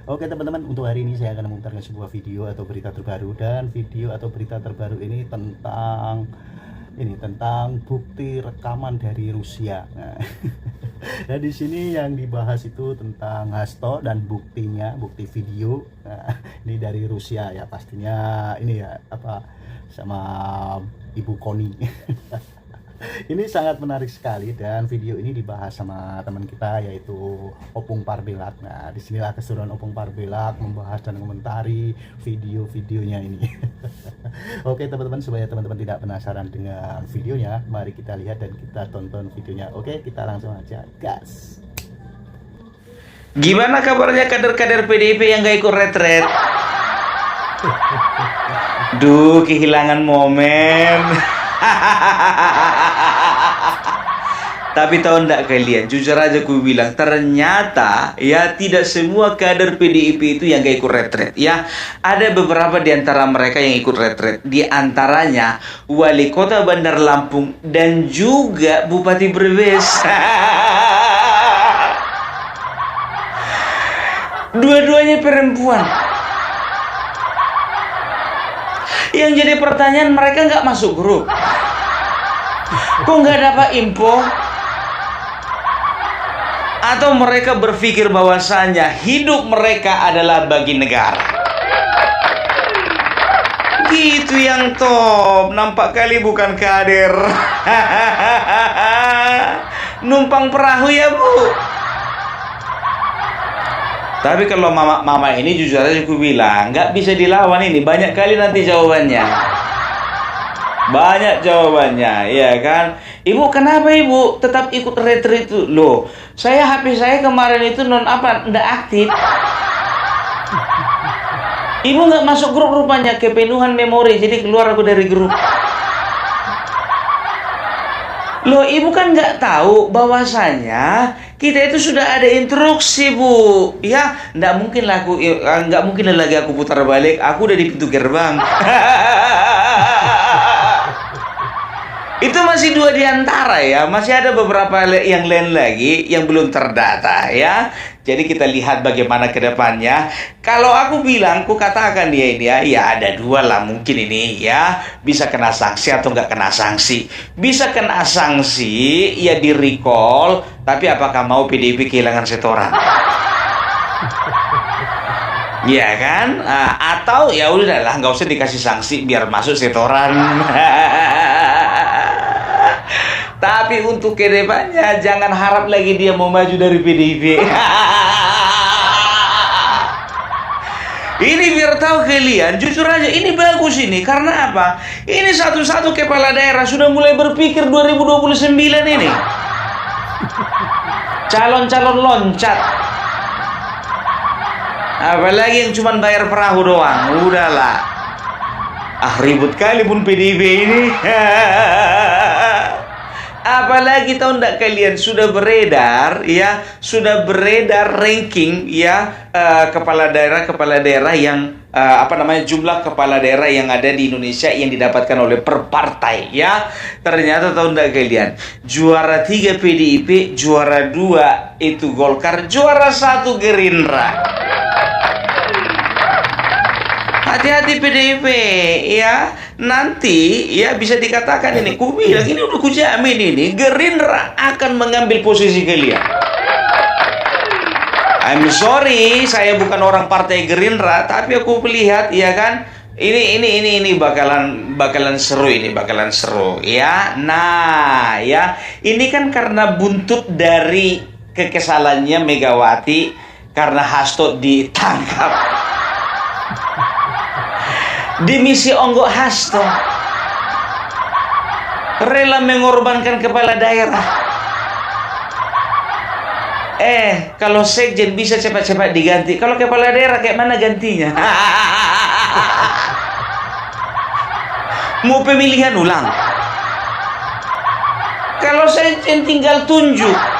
Oke teman-teman, untuk hari ini saya akan memutarkan sebuah video atau berita terbaru, dan video atau berita terbaru ini tentang bukti rekaman dari Rusia. Nah, nah di sini yang dibahas itu tentang Hasto dan buktinya, bukti video. Nah, ini dari Rusia ya, pastinya ini ya apa sama Ibu Koni. Ini sangat menarik sekali, dan video ini dibahas sama teman kita yaitu Opung Parbelak. Nah, disinilah keseruan Opung Parbelak membahas dan mengomentari video-videonya ini. Oke teman-teman, supaya teman-teman tidak penasaran dengan videonya, mari kita lihat dan kita tonton videonya. Oke, kita langsung aja gas. Gimana kabarnya kader-kader PDIP yang gak ikut retret? Duh, kehilangan momen. Tapi tahu enggak kalian, jujur aja ku bilang, ternyata ya tidak semua kader PDIP itu yang gak ikut retret ya. Ada beberapa di antara mereka yang ikut retret. Di antaranya Wali Kota Bandar Lampung dan juga Bupati Brebes. Dua-duanya perempuan. Yang jadi pertanyaan, mereka nggak masuk grup. Kok nggak dapat info? Atau mereka berpikir bahwasanya hidup mereka adalah bagi negara? Gitu yang top. Nampak kali bukan kader. Numpang perahu ya bu. Tapi kalau mama ini jujur aja aku bilang, nggak bisa dilawan ini. Banyak kali nanti jawabannya. Banyak jawabannya, ya kan? Ibu, kenapa ibu tetap ikut retret itu? Loh, HP saya kemarin itu nggak aktif. Ibu nggak masuk grup rupanya, kepenuhan memori, jadi keluar aku dari grup. Loh, ibu kan nggak tahu bahwasanya kita itu sudah ada instruksi bu, ya nggak mungkin lah nggak mungkin lagi aku putar balik, aku udah di pintu gerbang. Itu masih dua di antara ya, masih ada beberapa yang lain lagi yang belum terdata ya. Jadi kita lihat bagaimana ke depannya. Kalau aku bilang, ku katakan dia ini ya ada dua lah mungkin ini ya. Bisa kena sanksi atau nggak kena sanksi. Bisa kena sanksi, ya di recall. Tapi apakah mau PDIP kehilangan setoran? Iya kan? Atau ya udahlah, nggak usah dikasih sanksi biar masuk setoran. Tapi untuk kedepannya jangan harap lagi dia mau maju dari PDIP. Ini biar tahu kalian, jujur aja ini bagus ini. Karena apa? Ini satu-satu kepala daerah sudah mulai berpikir 2029 ini. Calon-calon loncat. Apalagi yang cuma bayar perahu doang. Udahlah. Ribut kali pun PDIP ini. Apalagi tahu enggak kalian, sudah beredar ya, sudah beredar ranking ya, kepala daerah yang jumlah kepala daerah yang ada di Indonesia yang didapatkan oleh per partai ya. Ternyata tahu enggak kalian, juara 3 PDIP, juara 2 itu Golkar, juara 1 Gerindra. Hati-hati PDIP ya, nanti ya bisa dikatakan ini, ku bilang ini udah kujamin ini Gerindra akan mengambil posisi kalian. I'm sorry, saya bukan orang partai Gerindra, tapi aku melihat ya kan, ini bakalan seru, ini bakalan seru ya. Nah ya, ini kan karena buntut dari kekesalannya Megawati karena Hasto ditangkap. Di misi onggok Hasto rela mengorbankan kepala daerah. Kalau sekjen bisa cepat-cepat diganti, kalau kepala daerah kayak mana gantinya? Mau pemilihan ulang? Kalau sekjen tinggal tunjuk.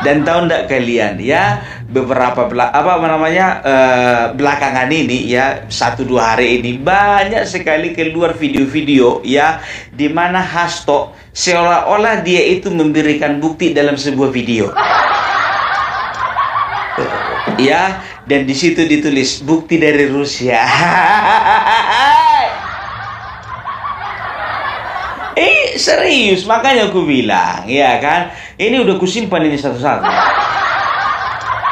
Dan tahu enggak kalian ya, beberapa belakangan ini ya, 1-2 hari ini banyak sekali keluar video-video ya, di mana Hasto seolah-olah dia itu memberikan bukti dalam sebuah video. ya, dan di situ ditulis bukti dari Rusia. Serius, makanya aku bilang, ya kan, ini udah kusimpan ini satu-satu.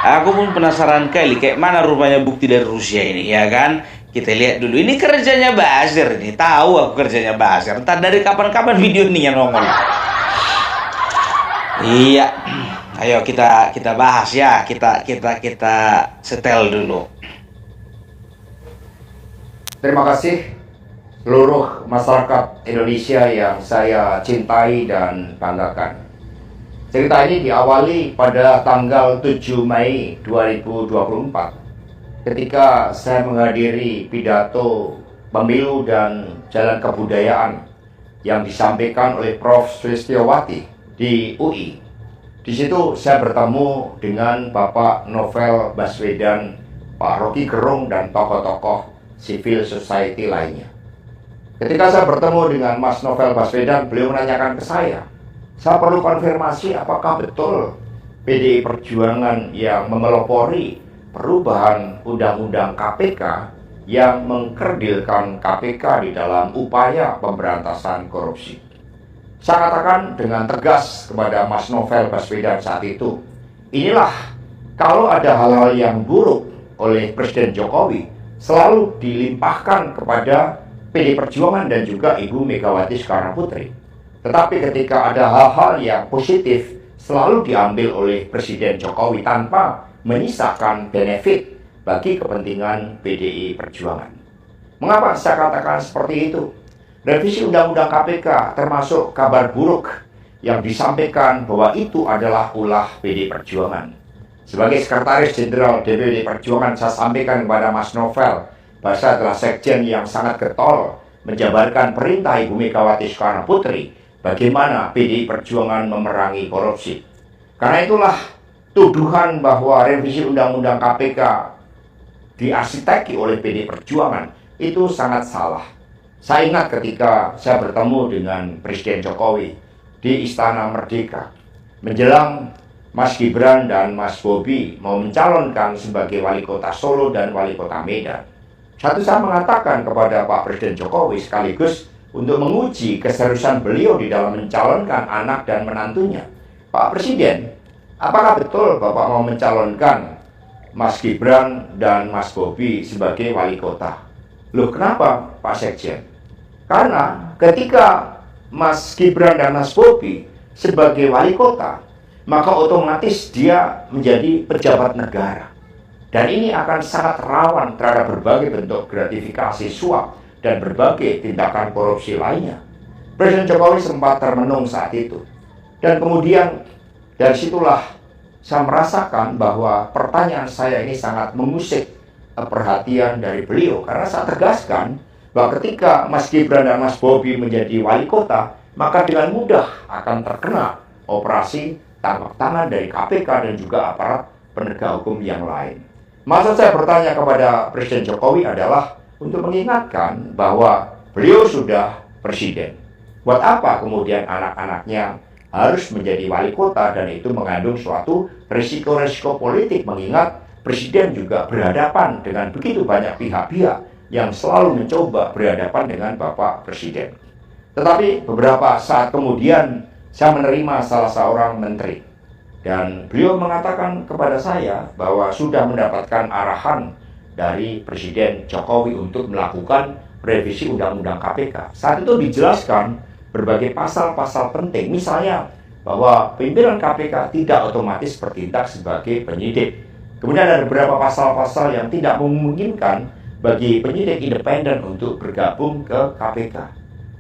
Aku pun penasaran kali kayak mana rupanya bukti dari Rusia ini, ya kan. Kita lihat dulu, ini kerjanya Basir nih, tahu aku kerjanya Basir. Entah dari kapan-kapan video ini yang nongol. Iya, ayo kita bahas ya, kita setel dulu. Terima kasih seluruh masyarakat Indonesia yang saya cintai dan banggakan. Cerita ini diawali pada tanggal 7 Mei 2024 ketika saya menghadiri pidato pemilu dan jalan kebudayaan yang disampaikan oleh Prof. Sulistyowati di UI. Di situ saya bertemu dengan Bapak Novel Baswedan, Pak Rocky Gerung, dan tokoh-tokoh civil society lainnya. Ketika saya bertemu dengan Mas Novel Baswedan, beliau menanyakan ke saya perlu konfirmasi apakah betul PDI Perjuangan yang memelopori perubahan Undang-Undang KPK yang mengkerdilkan KPK di dalam upaya pemberantasan korupsi. Saya katakan dengan tegas kepada Mas Novel Baswedan saat itu, inilah kalau ada hal-hal yang buruk oleh Presiden Jokowi selalu dilimpahkan kepada PDI Perjuangan dan juga Ibu Megawati Soekarnoputri. Tetapi ketika ada hal-hal yang positif selalu diambil oleh Presiden Jokowi tanpa menyisakan benefit bagi kepentingan PDI Perjuangan. Mengapa saya katakan seperti itu? Revisi Undang-Undang KPK termasuk kabar buruk yang disampaikan bahwa itu adalah ulah PDI Perjuangan. Sebagai Sekretaris Jenderal DPD Perjuangan, saya sampaikan kepada Mas Novel bahwa saya adalah sekjen yang sangat getol menjabarkan perintah Ibu Megawati Soekarnoputri bagaimana PDI Perjuangan memerangi korupsi. Karena itulah tuduhan bahwa revisi Undang-Undang KPK diarsiteki oleh PDI Perjuangan itu sangat salah. Saya ingat ketika saya bertemu dengan Presiden Jokowi di Istana Merdeka menjelang Mas Gibran dan Mas Bobi mau mencalonkan sebagai wali kota Solo dan wali kota Medan. Saya mengatakan kepada Pak Presiden Jokowi sekaligus untuk menguji keseriusan beliau di dalam mencalonkan anak dan menantunya. Pak Presiden, apakah betul Bapak mau mencalonkan Mas Gibran dan Mas Bobi sebagai wali kota? Loh, kenapa Pak Sekjen? Karena ketika Mas Gibran dan Mas Bobi sebagai wali kota, maka otomatis dia menjadi pejabat negara. Dan ini akan sangat rawan terhadap berbagai bentuk gratifikasi suap dan berbagai tindakan korupsi lainnya. Presiden Jokowi sempat termenung saat itu. Dan kemudian dari situlah saya merasakan bahwa pertanyaan saya ini sangat mengusik perhatian dari beliau. Karena saya tegaskan bahwa ketika Mas Gibran dan Mas Bobi menjadi wali kota, maka dengan mudah akan terkena operasi tangkap tangan dari KPK dan juga aparat penegak hukum yang lain. Maksud saya bertanya kepada Presiden Jokowi adalah untuk mengingatkan bahwa beliau sudah presiden. Buat apa kemudian anak-anaknya harus menjadi wali kota, dan itu mengandung suatu risiko-risiko politik mengingat presiden juga berhadapan dengan begitu banyak pihak-pihak yang selalu mencoba berhadapan dengan Bapak Presiden. Tetapi beberapa saat kemudian saya menerima salah seorang menteri. Dan beliau mengatakan kepada saya bahwa sudah mendapatkan arahan dari Presiden Jokowi untuk melakukan revisi Undang-Undang KPK. Saat itu dijelaskan berbagai pasal-pasal penting, misalnya bahwa pimpinan KPK tidak otomatis bertindak sebagai penyidik. Kemudian ada beberapa pasal-pasal yang tidak memungkinkan bagi penyidik independen untuk bergabung ke KPK.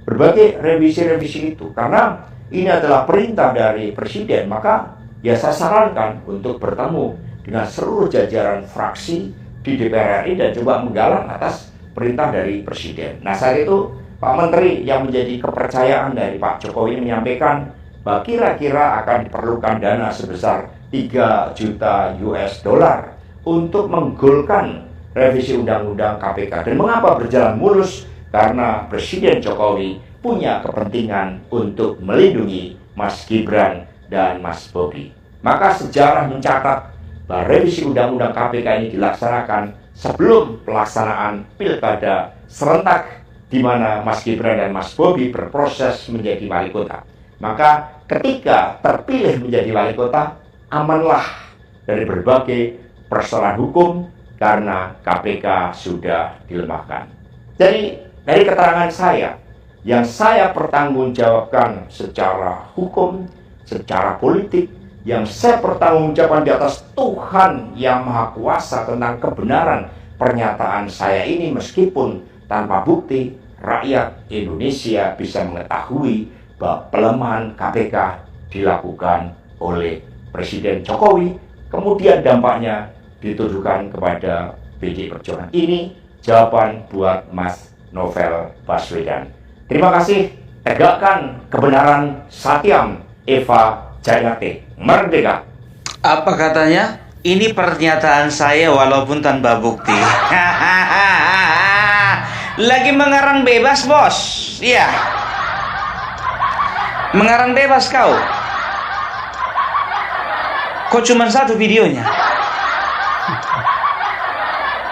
Berbagai revisi-revisi itu, karena ini adalah perintah dari Presiden, maka ya saya sarankan untuk bertemu dengan seluruh jajaran fraksi di DPR RI dan coba menggalang atas perintah dari Presiden. Nah, saat itu Pak Menteri yang menjadi kepercayaan dari Pak Jokowi menyampaikan bahwa kira-kira akan diperlukan dana sebesar 3 juta US dollar untuk menggolkan revisi Undang-Undang KPK. Dan mengapa berjalan mulus? Karena Presiden Jokowi punya kepentingan untuk melindungi Mas Gibran dan Mas Bobi. Maka sejarah mencatat bahwa revisi Undang-Undang KPK ini dilaksanakan sebelum pelaksanaan pilkada serentak di mana Mas Gibran dan Mas Bobi berproses menjadi wali kota. Maka ketika terpilih menjadi wali kota, amanlah dari berbagai persoalan hukum karena KPK sudah dilemahkan. Jadi dari keterangan saya, yang saya pertanggungjawabkan secara hukum, secara politik, yang saya pertanggungjawabkan di atas Tuhan yang Maha Kuasa tentang kebenaran pernyataan saya ini, meskipun tanpa bukti, rakyat Indonesia bisa mengetahui bahwa pelemahan KPK dilakukan oleh Presiden Jokowi, kemudian dampaknya ditujukan kepada PDI Perjuangan. Ini jawaban buat Mas Novel Baswedan. Terima kasih. Tegakkan kebenaran. Satyam. Eva Jayate. Merdeka. Apa katanya? Ini pernyataan saya walaupun tanpa bukti. Lagi mengarang bebas, bos. Iya. Mengarang bebas kau. Kok cuma satu videonya?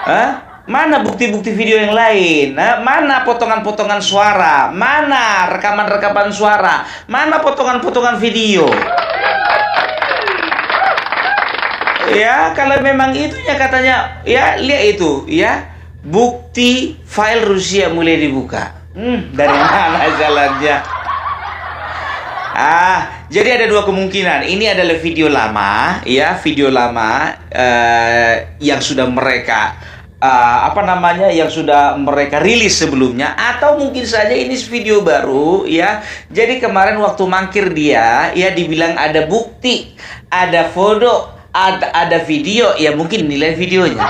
Hah? Mana bukti-bukti video yang lain? Mana potongan-potongan suara? Mana rekaman-rekaman suara? Mana potongan-potongan video? Ya, kalau memang itunya katanya, ya lihat itu, ya bukti file Rusia mulai dibuka. Dari mana jalannya? Jadi ada dua kemungkinan. Ini adalah video lama, ya video lama yang sudah mereka yang sudah mereka rilis sebelumnya, atau mungkin saja ini video baru, ya. Jadi kemarin waktu mangkir dia, ya dibilang ada bukti, ada foto, ada video, ya mungkin nilai videonya.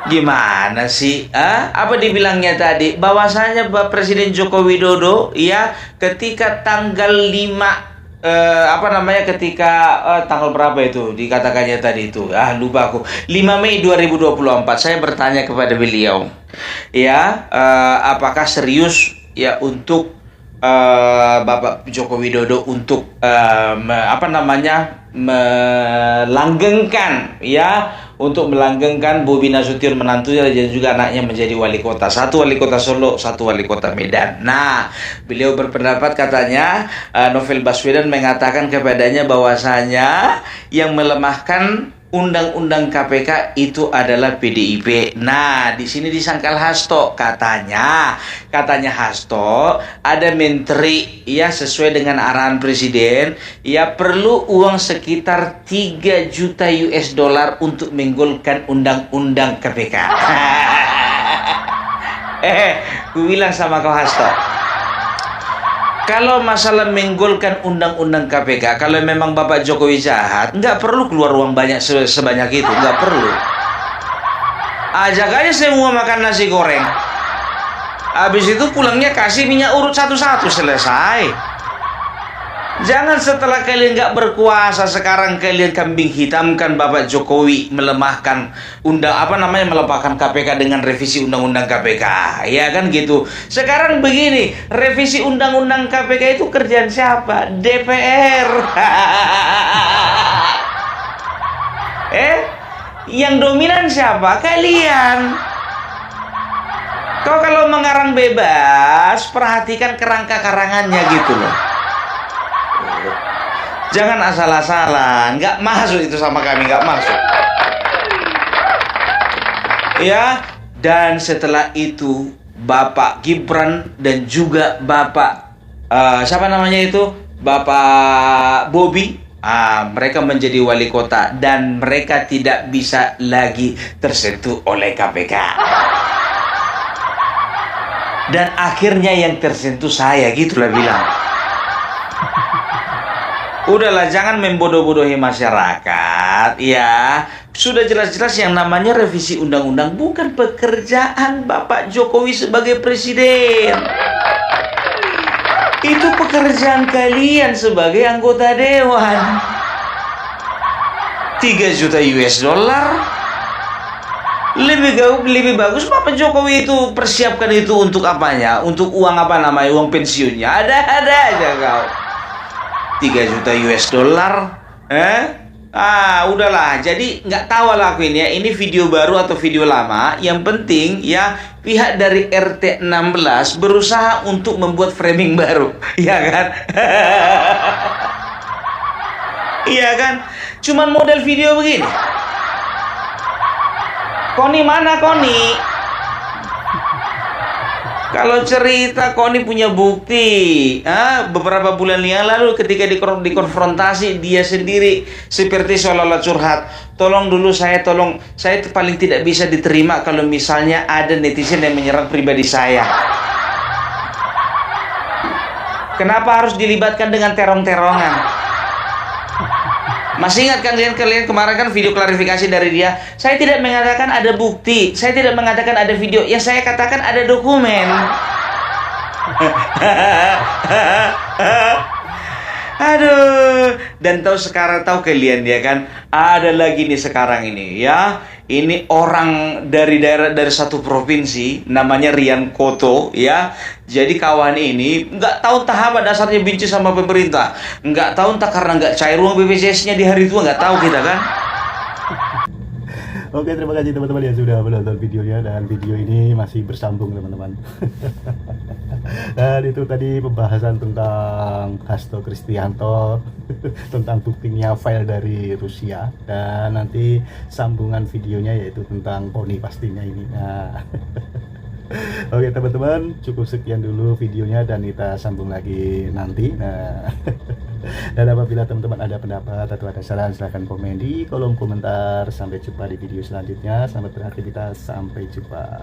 Gimana sih? Apa dibilangnya tadi? Bahwasanya Presiden Joko Widodo, ya, ketika tanggal 5 tanggal berapa itu dikatakannya tadi itu, lupa aku, 5 Mei 2024, saya bertanya kepada beliau, ya, apakah serius ya untuk Bapak Joko Widodo untuk melanggengkan, ya, untuk melanggengkan Bobi Nasution menantunya dan juga anaknya menjadi wali kota. Satu wali kota Solo, satu wali kota Medan. Nah, beliau berpendapat, katanya Novel Baswedan mengatakan kepadanya bahwasanya yang melemahkan Undang-Undang KPK itu adalah PDIP. Nah, di sini disangkal Hasto, katanya Hasto ada menteri, ya, sesuai dengan arahan presiden, ya, perlu uang sekitar 3 juta US dollar untuk menggolkan Undang-Undang KPK. Gue bilang sama kau Hasto, kalau masalah menggolkan Undang-Undang KPK, kalau memang Bapak Jokowi jahat, nggak perlu keluar uang banyak sebanyak itu, nggak perlu. Ajak aja semua makan nasi goreng. Habis itu pulangnya kasih minyak urut satu-satu, selesai. Jangan setelah kalian nggak berkuasa, sekarang kalian kambing hitamkan Bapak Jokowi melemahkan melemahkan KPK dengan revisi Undang-Undang KPK, ya kan gitu. Sekarang begini, revisi Undang-Undang KPK itu kerjaan siapa? DPR. Yang dominan siapa? Kalian. Kau kalau mengarang bebas, perhatikan kerangka karangannya gitu loh. Jangan asal-asalan, nggak masuk itu sama kami, nggak masuk. Ya, dan setelah itu Bapak Gibran dan juga Bapak Bapak Bobi, mereka menjadi wali kota dan mereka tidak bisa lagi tersentuh oleh KPK. Dan akhirnya yang tersentuh saya, gitulah bilang. Udahlah, jangan membodoh-bodohi masyarakat, ya. Sudah jelas-jelas yang namanya revisi undang-undang bukan pekerjaan Bapak Jokowi sebagai presiden. Itu pekerjaan kalian sebagai anggota dewan. 3 juta US dollar. Lebih bagus Bapak Jokowi itu persiapkan itu untuk apanya? Untuk uang uang pensiunnya. Ada aja kau. 3 juta US dollar Udahlah. Jadi nggak tahu lah aku ini video baru atau video lama. Yang penting ya pihak dari RT 16 berusaha untuk membuat framing baru, ya kan? Iya kan? Cuman model video begini. Koni mana Koni? Kalau cerita Koni punya bukti, beberapa bulan yang lalu ketika dikonfrontasi dia sendiri seperti seolah-olah curhat. Tolong saya paling tidak bisa diterima kalau misalnya ada netizen yang menyerang pribadi saya. Kenapa harus dilibatkan dengan terong-terongan? Masih ingat kan kalian kemarin kan video klarifikasi dari dia? Saya tidak mengatakan ada bukti, saya tidak mengatakan ada video, yang saya katakan ada dokumen. Aduh, dan tahu kalian ya kan, ada lagi nih sekarang ini ya. Ini orang dari satu provinsi namanya Rian Koto ya. Jadi kawan ini nggak tahu entah apa dasarnya benci sama pemerintah. Nggak tahu entah karena nggak cair uang BPJS-nya di hari tua, nggak tahu kita kan. Oke, terima kasih teman-teman yang sudah menonton videonya, dan video ini masih bersambung teman-teman. Dan itu tadi pembahasan tentang Hasto Kristianto, tentang buktinya file dari Rusia, dan nanti sambungan videonya yaitu tentang Koni pastinya ini. Nah. Oke teman-teman, cukup sekian dulu videonya dan kita sambung lagi nanti. Nah, dan apabila teman-teman ada pendapat atau ada saran, silahkan komen di kolom komentar. Sampai jumpa di video selanjutnya. Selamat beraktivitas, sampai jumpa.